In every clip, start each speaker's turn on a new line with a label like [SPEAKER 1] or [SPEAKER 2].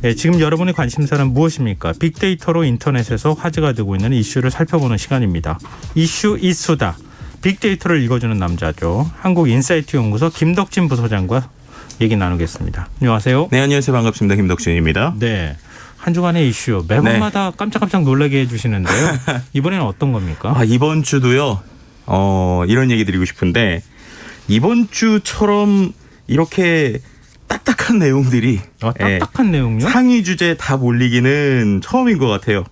[SPEAKER 1] 네, 지금 여러분의 관심사는 무엇입니까? 빅데이터로 인터넷에서 화제가 되고 있는 이슈를 살펴보는 시간입니다. 이슈 이수다. 빅데이터를 읽어주는 남자죠. 한국인사이트 연구소 김덕진 부소장과 얘기 나누겠습니다. 안녕하세요.
[SPEAKER 2] 네, 안녕하세요. 반갑습니다. 김덕진입니다.
[SPEAKER 1] 네, 한 주간의 이슈 매번마다 깜짝깜짝 놀라게 해주시는데요. 이번에는 어떤 겁니까?
[SPEAKER 2] 이번 주도요. 이런 얘기 드리고 싶은데 이번 주처럼 이렇게 딱딱한 내용들이
[SPEAKER 1] 딱딱한 내용요?
[SPEAKER 2] 상위 주제에 다 몰리기는 처음인 것 같아요.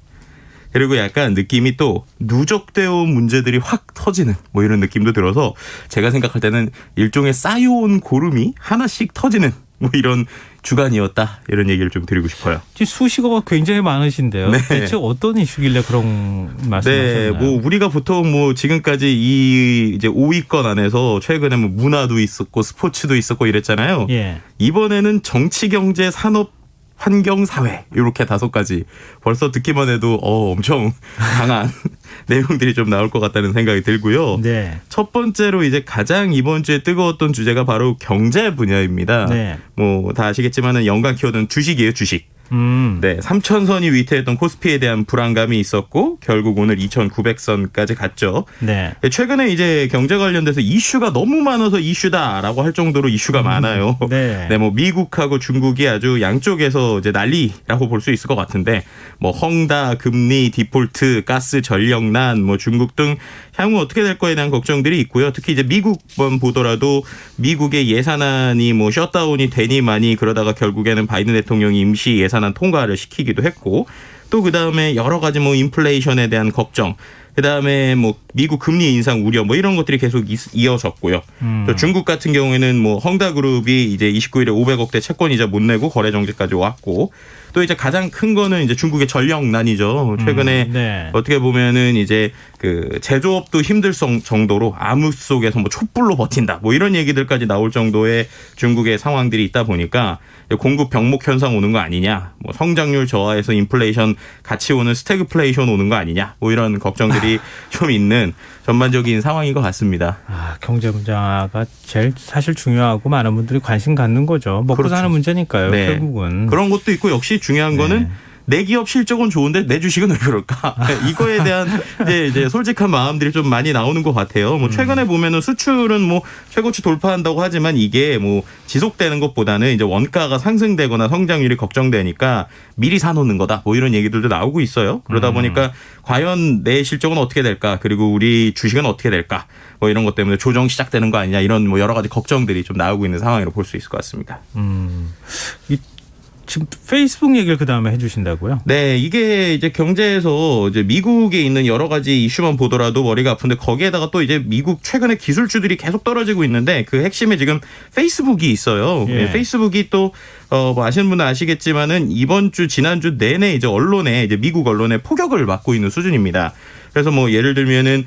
[SPEAKER 2] 그리고 약간 느낌이 또 누적되어 온 문제들이 확 터지는 뭐 이런 느낌도 들어서 제가 생각할 때는 일종의 쌓여온 고름이 하나씩 터지는 뭐 이런 주간이었다. 이런 얘기를 좀 드리고 싶어요.
[SPEAKER 1] 수식어가 굉장히 많으신데요.
[SPEAKER 2] 네.
[SPEAKER 1] 대체 어떤 이슈길래 그런 말씀하셨나요?
[SPEAKER 2] 네, 뭐 우리가 보통 뭐 지금까지 이 이제 5위권 안에서 최근에 뭐 문화도 있었고 스포츠도 있었고 이랬잖아요.
[SPEAKER 1] 예.
[SPEAKER 2] 이번에는 정치, 경제, 산업, 환경, 사회 이렇게 5가지 벌써 듣기만 해도 엄청 강한 내용들이 좀 나올 것 같다는 생각이 들고요.
[SPEAKER 1] 네.
[SPEAKER 2] 첫 번째로 이제 가장 이번 주에 뜨거웠던 주제가 바로 경제 분야입니다.
[SPEAKER 1] 네.
[SPEAKER 2] 뭐 다 아시겠지만은 연간 키워드는 주식이에요, 주식. 네, 3,000선이 위태했던 코스피에 대한 불안감이 있었고 결국 오늘 2,900선까지 갔죠.
[SPEAKER 1] 네.
[SPEAKER 2] 최근에 이제 경제 관련돼서 이슈가 너무 많아서 이슈다라고 할 정도로 이슈가 많아요.
[SPEAKER 1] 네.
[SPEAKER 2] 네, 뭐 미국하고 중국이 아주 양쪽에서 이제 난리라고 볼 수 있을 것 같은데 뭐 헝다, 금리, 디폴트, 가스 전력난, 뭐 중국 등 향후 어떻게 될 거에 대한 걱정들이 있고요. 특히 이제 미국만 보더라도 미국의 예산안이 뭐 셧다운이 되니 많이 그러다가 결국에는 바이든 대통령이 임시 예산안 통과를 시키기도 했고 또 그다음에 여러 가지 뭐 인플레이션에 대한 걱정 그다음에 뭐 미국 금리 인상 우려 뭐 이런 것들이 계속 이어졌고요. 또 중국 같은 경우에는 뭐 헝다그룹이 이제 29일에 500억대 채권이자 못 내고 거래 정지까지 왔고 또 이제 가장 큰 거는 이제 중국의 전력난이죠. 최근에
[SPEAKER 1] 네.
[SPEAKER 2] 어떻게 보면은 이제 그 제조업도 힘들 정도로 암흑 속에서 뭐 촛불로 버틴다 뭐 이런 얘기들까지 나올 정도의 중국의 상황들이 있다 보니까 공급 병목 현상 오는 거 아니냐, 뭐 성장률 저하에서 인플레이션 같이 오는 스태그플레이션 오는 거 아니냐, 뭐 이런 걱정들이 좀 있는 전반적인 상황인 것 같습니다.
[SPEAKER 1] 경제 분야가 제일 사실 중요하고 많은 분들이 관심 갖는 거죠. 먹고
[SPEAKER 2] 그렇죠.
[SPEAKER 1] 사는 문제니까요.
[SPEAKER 2] 네.
[SPEAKER 1] 결국은.
[SPEAKER 2] 그런 것도 있고 역시 중요한 거는 내 기업 실적은 좋은데 내 주식은 왜 그럴까? 이거에 대한 이제 솔직한 마음들이 좀 많이 나오는 것 같아요. 뭐 최근에 보면은 수출은 뭐 최고치 돌파한다고 하지만 이게 뭐 지속되는 것보다는 이제 원가가 상승되거나 성장률이 걱정되니까 미리 사놓는 거다. 뭐 이런 얘기들도 나오고 있어요. 그러다 보니까 과연 내 실적은 어떻게 될까? 그리고 우리 주식은 어떻게 될까? 뭐 이런 것 때문에 조정 시작되는 거 아니냐? 이런 뭐 여러 가지 걱정들이 좀 나오고 있는 상황이라고 볼 수 있을 것 같습니다.
[SPEAKER 1] 지금 페이스북 얘기를 그 다음에 해주신다고요?
[SPEAKER 2] 네, 이게 이제 경제에서 이제 미국에 있는 여러 가지 이슈만 보더라도 머리가 아픈데 거기에다가 또 이제 미국 최근에 기술주들이 계속 떨어지고 있는데 그 핵심에 지금 페이스북이 있어요.
[SPEAKER 1] 예.
[SPEAKER 2] 페이스북이 또 뭐 아시는 분은 아시겠지만은 이번 주 지난주 내내 이제 언론에 이제 미국 언론에 포격을 맞고 있는 수준입니다. 그래서 뭐 예를 들면은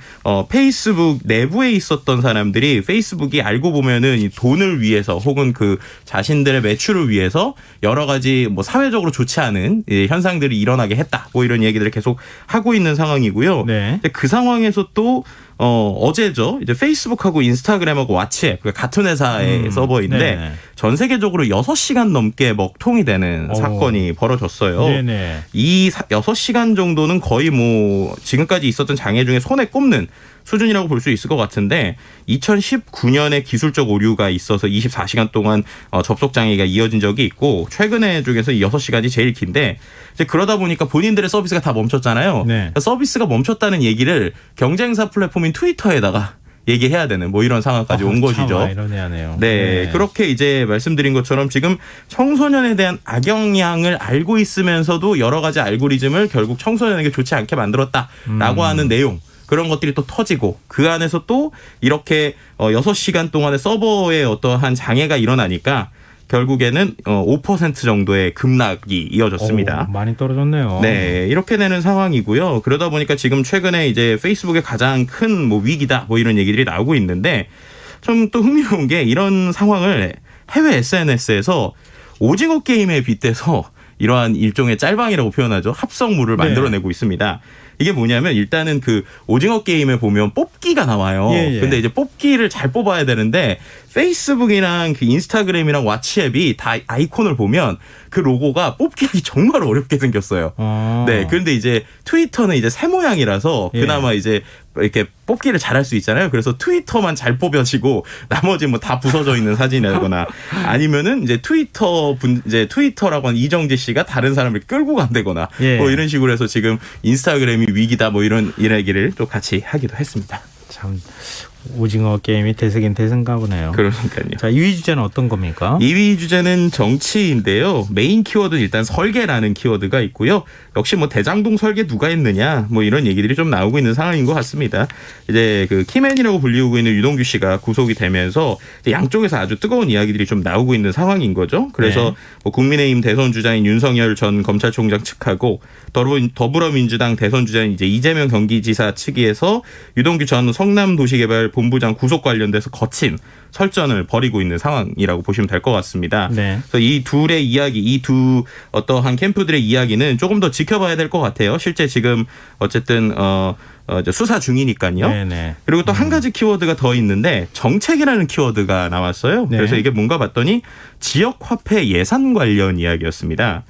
[SPEAKER 2] 페이스북 내부에 있었던 사람들이 페이스북이 알고 보면은 이 돈을 위해서 혹은 그 자신들의 매출을 위해서 여러 가지 뭐 사회적으로 좋지 않은 현상들이 일어나게 했다. 뭐 이런 얘기들을 계속 하고 있는 상황이고요.
[SPEAKER 1] 네.
[SPEAKER 2] 그 상황에서 또 어제죠. 이제 페이스북하고 인스타그램하고 왓츠앱 같은 회사의 서버인데
[SPEAKER 1] 네.
[SPEAKER 2] 전 세계적으로 6시간 넘게 먹통이 되는 사건이 벌어졌어요.
[SPEAKER 1] 네네.
[SPEAKER 2] 이 6시간 정도는 거의 뭐 지금까지 있었던 장애 중에 손에 꼽는 수준이라고 볼 수 있을 것 같은데 2019년에 기술적 오류가 있어서 24시간 동안 접속 장애가 이어진 적이 있고 최근에 중에서 6시간이 제일 긴데 이제 그러다 보니까 본인들의 서비스가 다 멈췄잖아요.
[SPEAKER 1] 네.
[SPEAKER 2] 서비스가 멈췄다는 얘기를 경쟁사 플랫폼인 트위터에다가 얘기해야 되는 뭐 이런 상황까지 온 것이죠.
[SPEAKER 1] 이러네요.
[SPEAKER 2] 네, 그렇게 이제 말씀드린 것처럼 지금 청소년에 대한 악영향을 알고 있으면서도 여러 가지 알고리즘을 결국 청소년에게 좋지 않게 만들었다라고 하는 내용. 그런 것들이 또 터지고 그 안에서 또 이렇게 6시간 동안의 서버에 어떠한 장애가 일어나니까 결국에는 5% 정도의 급락이 이어졌습니다.
[SPEAKER 1] 많이 떨어졌네요.
[SPEAKER 2] 네, 이렇게 되는 상황이고요. 그러다 보니까 지금 최근에 이제 페이스북의 가장 큰 뭐 위기다 뭐 이런 얘기들이 나오고 있는데 좀 또 흥미로운 게 이런 상황을 해외 SNS에서 오징어 게임에 빗대서 이러한 일종의 짤방이라고 표현하죠. 합성물을 만들어내고 있습니다. 이게 뭐냐면 일단은 그 오징어 게임에 보면 뽑기가 나와요.
[SPEAKER 1] 예.
[SPEAKER 2] 근데 이제 뽑기를 잘 뽑아야 되는데 페이스북이랑 그 인스타그램이랑 왓츠앱이 다 아이콘을 보면 그 로고가 뽑기하기 정말 어렵게 생겼어요. 네. 그런데 이제 트위터는 이제 새 모양이라서 그나마 이제 이렇게 뽑기를 잘할 수 있잖아요. 그래서 트위터만 잘 뽑혀지고 나머지 뭐 다 부서져 있는 사진이라거나 아니면은 이제 트위터라고 하는 이정재 씨가 다른 사람을 끌고 간다거나 뭐 이런 식으로 해서 지금 인스타그램이 위기다 뭐 이런 이야기를 또 같이 하기도 했습니다.
[SPEAKER 1] 참 오징어 게임이 대세긴 대세인가 보네요.
[SPEAKER 2] 그러니까요.
[SPEAKER 1] 자, 2위 주제는 어떤 겁니까?
[SPEAKER 2] 2위 주제는 정치인데요. 메인 키워드는 일단 설계라는 키워드가 있고요. 역시 뭐 대장동 설계 누가 했느냐 뭐 이런 얘기들이 좀 나오고 있는 상황인 것 같습니다. 이제 그 키맨이라고 불리우고 있는 유동규 씨가 구속이 되면서 양쪽에서 아주 뜨거운 이야기들이 좀 나오고 있는 상황인 거죠. 그래서 뭐 국민의힘 대선 주자인 윤석열 전 검찰총장 측하고 더불어민주당 대선 주자인 이제 이재명 경기지사 측에서 유동규 전 성남도시개발본부장 구속 관련돼서 거친 설전을 벌이고 있는 상황이라고 보시면 될 것 같습니다. 그래서 이 둘의 이야기, 이 두 어떠한 캠프들의 이야기는 조금 더 지켜봐야 될 것 같아요. 실제 지금 어쨌든 이제 수사 중이니까요. 그리고 또 한 가지 키워드가 더 있는데 정책이라는 키워드가 나왔어요. 그래서 이게 뭔가 봤더니 지역화폐 예산 관련 이야기였습니다.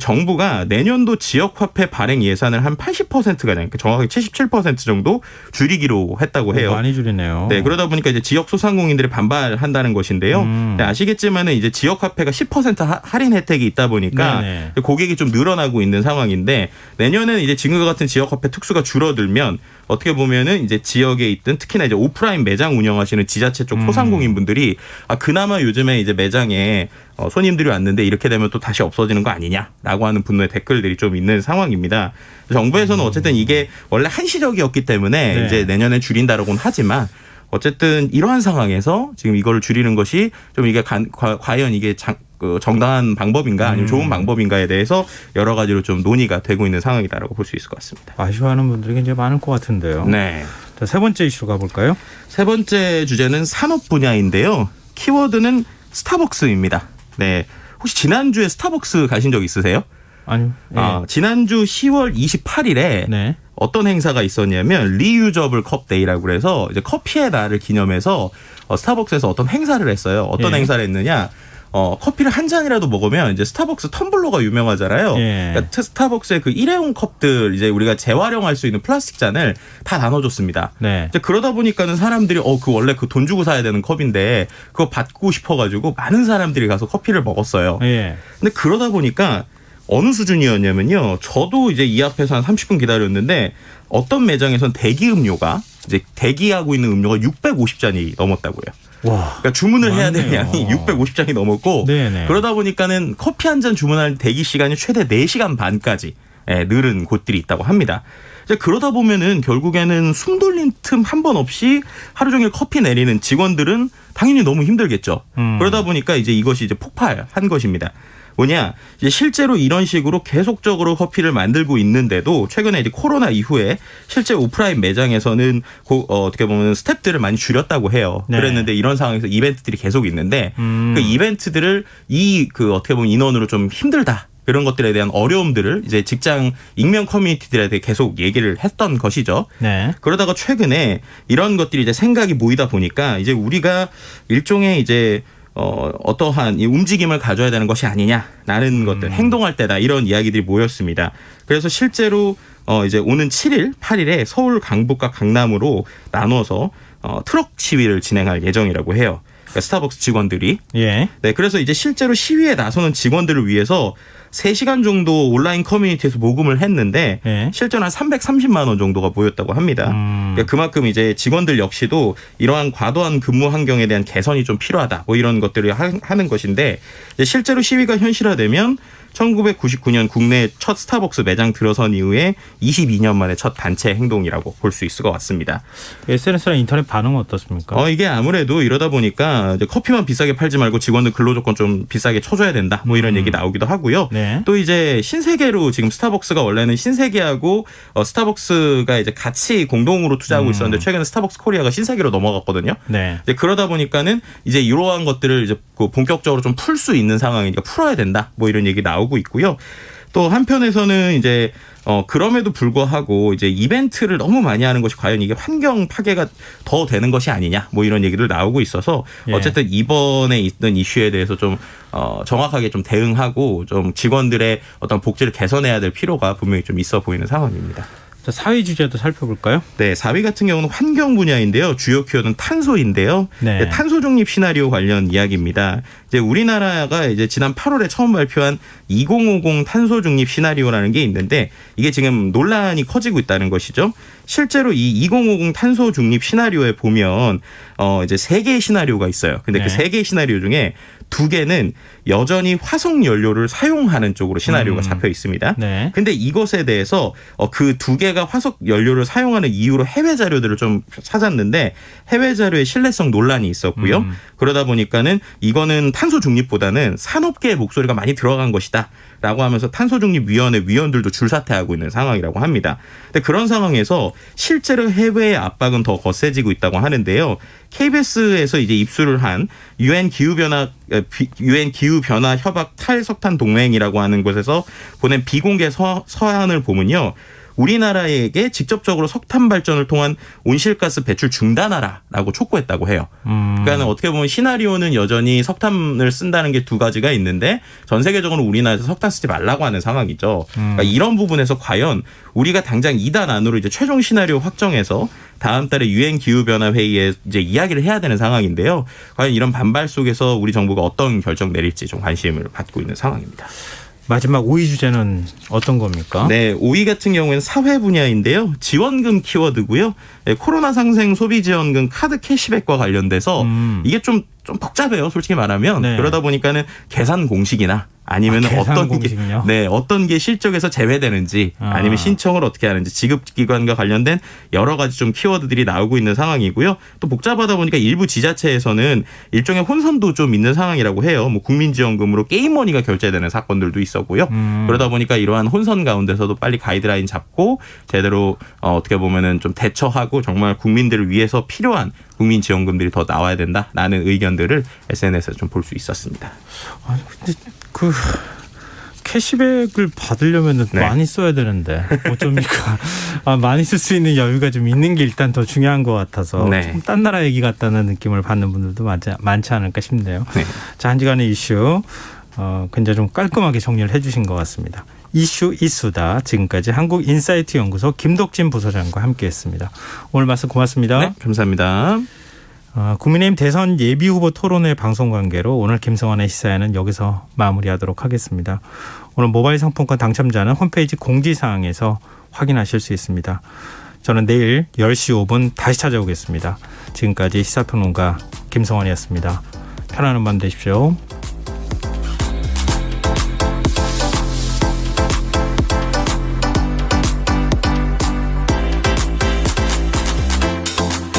[SPEAKER 2] 정부가 내년도 지역화폐 발행 예산을 한 80%가량, 정확하게 77% 정도 줄이기로 했다고 해요.
[SPEAKER 1] 많이 줄이네요.
[SPEAKER 2] 네, 그러다 보니까 이제 지역 소상공인들이 반발한다는 것인데요. 아시겠지만은 이제 지역화폐가 10% 할인 혜택이 있다 보니까 고객이 좀 늘어나고 있는 상황인데 내년에는 이제 지금과 같은 지역화폐 특수가 줄어들면 어떻게 보면은 이제 지역에 있던 특히나 이제 오프라인 매장 운영하시는 지자체 쪽 소상공인분들이 그나마 요즘에 이제 매장에 손님들이 왔는데 이렇게 되면 또 다시 없어지는 거 아니냐라고 하는 분노의 댓글들이 좀 있는 상황입니다. 정부에서는 어쨌든 이게 원래 한시적이었기 때문에 이제 내년에 줄인다라고는 하지만 어쨌든 이러한 상황에서 지금 이걸 줄이는 것이 좀 이게 과연 이게 정당한 방법인가 아니면 좋은 방법인가에 대해서 여러 가지로 좀 논의가 되고 있는 상황이다라고 볼 수 있을 것 같습니다.
[SPEAKER 1] 아쉬워하는 분들이 굉장히 많을 것 같은데요.
[SPEAKER 2] 네.
[SPEAKER 1] 자, 세 번째 이슈 가볼까요?
[SPEAKER 2] 세 번째 주제는 산업 분야인데요. 키워드는 스타벅스입니다. 네. 혹시 지난주에 스타벅스 가신 적 있으세요?
[SPEAKER 1] 아니요.
[SPEAKER 2] 지난주 10월 28일에 어떤 행사가 있었냐면 리유저블 컵데이라고 그래서 이제 커피의 날을 기념해서 스타벅스에서 어떤 행사를 했어요. 어떤 행사를 했느냐? 커피를 한 잔이라도 먹으면 이제 스타벅스 텀블러가 유명하잖아요. 그러니까 스타벅스의 그 일회용 컵들 이제 우리가 재활용할 수 있는 플라스틱 잔을 다 나눠줬습니다. 이제 그러다 보니까는 사람들이 그 원래 그 돈 주고 사야 되는 컵인데 그거 받고 싶어가지고 많은 사람들이 가서 커피를 먹었어요. 근데 그러다 보니까 어느 수준이었냐면요. 저도 이제 이 앞에서 한 30분 기다렸는데 어떤 매장에선 대기 음료가 이제 대기하고 있는 음료가 650잔이 넘었다고요. 그러니까 주문을 해야 되는 양이 650잔이 넘었고 그러다 보니까는 커피 한 잔 주문할 대기 시간이 최대 4시간 반까지 늘은 곳들이 있다고 합니다. 이제 그러다 보면은 결국에는 숨 돌린 틈 한 번 없이 하루 종일 커피 내리는 직원들은 당연히 너무 힘들겠죠. 그러다 보니까 이제 이것이 이제 폭발한 것입니다. 뭐냐, 이제 실제로 이런 식으로 계속적으로 커피를 만들고 있는데도 최근에 이제 코로나 이후에 실제 오프라인 매장에서는 어떻게 보면 스태프들을 많이 줄였다고 해요. 그랬는데 이런 상황에서 이벤트들이 계속 있는데 그 이벤트들을 어떻게 보면 인원으로 좀 힘들다. 그런 것들에 대한 어려움들을 이제 직장 익명 커뮤니티들에 계속 얘기를 했던 것이죠. 그러다가 최근에 이런 것들이 이제 생각이 모이다 보니까 이제 우리가 일종의 이제 어떠한 이 움직임을 가져야 되는 것이 아니냐라는 것들, 행동할 때다 이런 이야기들이 모였습니다. 그래서 실제로 이제 오는 7일, 8일에 서울 강북과 강남으로 나눠서 트럭 시위를 진행할 예정이라고 해요. 그러니까 스타벅스 직원들이. 네, 그래서 이제 실제로 시위에 나서는 직원들을 위해서 3시간 정도 온라인 커뮤니티에서 모금을 했는데 실제로 한 330만 원 정도가 모였다고 합니다. 그러니까 그만큼 이제 직원들 역시도 이러한 과도한 근무 환경에 대한 개선이 좀 필요하다. 뭐 이런 것들을 하는 것인데 이제 실제로 시위가 현실화되면 1999년 국내 첫 스타벅스 매장 들어선 이후에 22년 만에 첫 단체 행동이라고 볼 수 있을 것 같습니다.
[SPEAKER 1] SNS나 인터넷 반응은 어떻습니까?
[SPEAKER 2] 이게 아무래도 이러다 보니까 이제 커피만 비싸게 팔지 말고 직원들 근로조건 좀 비싸게 쳐줘야 된다. 뭐 이런 얘기 나오기도 하고요. 또 이제 신세계로 지금 스타벅스가 원래는 신세계하고 스타벅스가 이제 같이 공동으로 투자하고 있었는데 최근에 스타벅스 코리아가 신세계로 넘어갔거든요. 이제 그러다 보니까는 이제 이러한 것들을 이제 본격적으로 좀 풀 수 있는 상황이니까 풀어야 된다. 뭐 이런 얘기 나오고 있고요. 또 한편에서는 이제 그럼에도 불구하고 이제 이벤트를 너무 많이 하는 것이 과연 이게 환경 파괴가 더 되는 것이 아니냐 뭐 이런 얘기들 나오고 있어서
[SPEAKER 1] 예.
[SPEAKER 2] 어쨌든 이번에 있던 이슈에 대해서 좀 정확하게 좀 대응하고 좀 직원들의 어떤 복지를 개선해야 될 필요가 분명히 좀 있어 보이는 상황입니다.
[SPEAKER 1] 자, 4위 주제도 살펴볼까요?
[SPEAKER 2] 네, 4위 같은 경우는 환경 분야인데요. 주요 키워드는 탄소인데요.
[SPEAKER 1] 네.
[SPEAKER 2] 탄소 중립 시나리오 관련 이야기입니다. 이제 우리나라가 이제 지난 8월에 처음 발표한 2050 탄소 중립 시나리오라는 게 있는데 이게 지금 논란이 커지고 있다는 것이죠. 실제로 이 2050 탄소 중립 시나리오에 보면 이제 3개의 시나리오가 있어요. 근데
[SPEAKER 1] 네.
[SPEAKER 2] 그 3개의 시나리오 중에 2개는 여전히 화석 연료를 사용하는 쪽으로 시나리오가 잡혀 있습니다.
[SPEAKER 1] 네.
[SPEAKER 2] 근데 이것에 대해서 그 2개가 화석 연료를 사용하는 이유로 해외 자료들을 좀 찾았는데 해외 자료에 신뢰성 논란이 있었고요. 그러다 보니까는 이거는 탄소 중립보다는 산업계의 목소리가 많이 들어간 것이다. 라고 하면서 탄소중립위원회 위원들도 줄사퇴하고 있는 상황이라고 합니다. 근데 그런 상황에서 실제로 해외의 압박은 더 거세지고 있다고 하는데요. KBS에서 이제 입수를 한 UN 기후변화 협약 탈석탄 동맹이라고 하는 곳에서 보낸 비공개 서한을 보면요. 우리나라에게 직접적으로 석탄 발전을 통한 온실가스 배출 중단하라라고 촉구했다고 해요. 그러니까 어떻게 보면 시나리오는 여전히 석탄을 쓴다는 게 2가지가 있는데 전 세계적으로 우리나라에서 석탄 쓰지 말라고 하는 상황이죠. 그러니까 이런 부분에서 과연 우리가 당장 2단 안으로 이제 최종 시나리오 확정해서 다음 달에 유엔 기후변화 회의에 이제 이야기를 해야 되는 상황인데요. 과연 이런 반발 속에서 우리 정부가 어떤 결정 내릴지 좀 관심을 받고 있는 상황입니다.
[SPEAKER 1] 마지막 5위 주제는 어떤 겁니까?
[SPEAKER 2] 네, 5위 같은 경우에는 사회 분야인데요. 지원금 키워드고요. 네, 코로나 상생 소비 지원금 카드 캐시백과 관련돼서 이게 좀 복잡해요. 솔직히 말하면.
[SPEAKER 1] 네.
[SPEAKER 2] 그러다 보니까는 계산 공식이나 아니면
[SPEAKER 1] 계산 공식은요?
[SPEAKER 2] 어떤 게 실적에서 제외되는지 아니면 신청을 어떻게 하는지 지급기관과 관련된 여러 가지 좀 키워드들이 나오고 있는 상황이고요. 또 복잡하다 보니까 일부 지자체에서는 일종의 혼선도 좀 있는 상황이라고 해요. 뭐 국민지원금으로 게임머니가 결제되는 사건들도 있었고요. 그러다 보니까 이러한 혼선 가운데서도 빨리 가이드라인 잡고 제대로 어떻게 보면은 좀 대처하고 정말 국민들을 위해서 필요한 국민지원금들이 더 나와야 된다라는 의견들을 SNS에서 좀 볼 수 있었습니다.
[SPEAKER 1] 아니, 근데 캐시백을 받으려면
[SPEAKER 2] 네. 많이
[SPEAKER 1] 많이 써야 되는데 어쩝니까? 많이 쓸 수 있는 여유가 좀 있는 게 일단 더 중요한 것 같아서
[SPEAKER 2] 네.
[SPEAKER 1] 좀 딴 나라 얘기 같다는 느낌을 받는 분들도 많지 않을까 싶네요.
[SPEAKER 2] 네.
[SPEAKER 1] 자, 한 주간의 이슈 굉장히 좀 깔끔하게 정리를 해주신 것 같습니다. 이슈 이수다. 지금까지 한국인사이트 연구소 김덕진 부소장과 함께했습니다. 오늘 말씀 고맙습니다.
[SPEAKER 2] 네, 감사합니다.
[SPEAKER 1] 국민의힘 대선 예비후보 토론회 방송 관계로 오늘 김성환의 시사회는 여기서 마무리하도록 하겠습니다. 오늘 모바일 상품권 당첨자는 홈페이지 공지사항에서 확인하실 수 있습니다. 저는 내일 10시 5분 다시 찾아오겠습니다. 지금까지 시사평론가 김성환이었습니다. 편안한 밤 되십시오.